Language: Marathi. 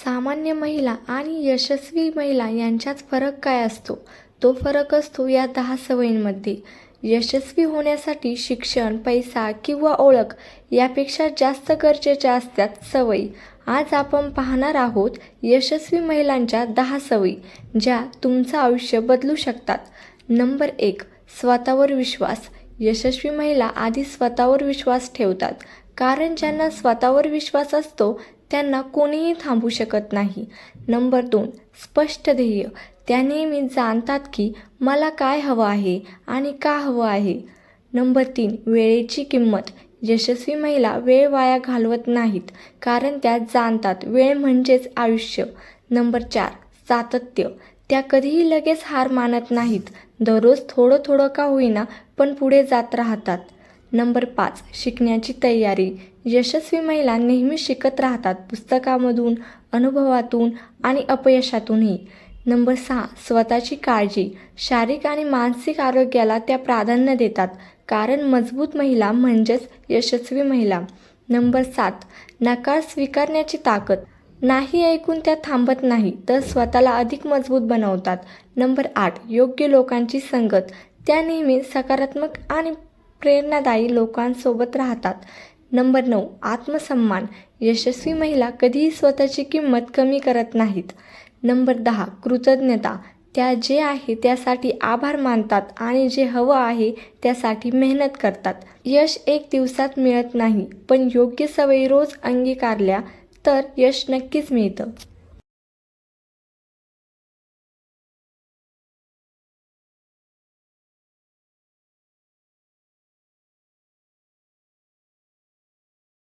सामान्य महिला आणि यशस्वी महिला यांच्यात फरक काय असतो? तो फरक असतो या 10 सवयींमध्ये. यशस्वी होण्यासाठी शिक्षण, पैसा किंवा ओळख यापेक्षा जास्त गरजेच्या असतात सवयी. आज आपण पाहणार आहोत यशस्वी महिलांच्या 10 सवयी, ज्या तुमचं आयुष्य बदलू शकतात. नंबर 1. स्वतःवर विश्वास. यशस्वी महिला आधी स्वतःवर विश्वास ठेवतात, कारण ज्यांना स्वतःवर विश्वास असतो त्यांना कोणीही थांबवू शकत नाही. नंबर 2. स्पष्ट ध्येय. त्या नेहमी जाणतात की मला काय हवं आहे आणि का हवं आहे. नंबर 3. वेळेची किंमत. यशस्वी महिला वेळ वाया घालवत नाहीत, कारण त्या जाणतात वेळ म्हणजेच आयुष्य. नंबर 4. सातत्य. त्या कधीही लगेच हार मानत नाहीत. दररोज थोडं थोडं का होईना पण पुढे जात राहतात. नंबर 5. शिकण्याची तयारी. यशस्वी महिला नेहमी शिकत राहतात, पुस्तकामधून, अनुभवातून आणि अपयशातूनही. नंबर 6. स्वतःची काळजी. शारीरिक आणि मानसिक आरोग्याला त्या प्राधान्य देतात, कारण मजबूत महिला म्हणजेच यशस्वी महिला. नंबर 7. नकार स्वीकारण्याची ताकद. नाही ऐकून त्या थांबत नाही, तर स्वतःला अधिक मजबूत बनवतात. नंबर 8. योग्य लोकांची संगत. त्या नेहमी सकारात्मक आणि प्रेरणादायी लोकांसोबत राहतात. नंबर 9. आत्मसन्मान. यशस्वी महिला कधीही स्वतःची किंमत कमी करत नाहीत. नंबर 10. कृतज्ञता. त्या जे आहे त्यासाठी आभार मानतात आणि जे हवं आहे त्यासाठी मेहनत करतात. यश एक दिवसात मिळत नाही, पण योग्य सवयी रोज अंगीकारल्या तर यश नक्कीच मिळतं.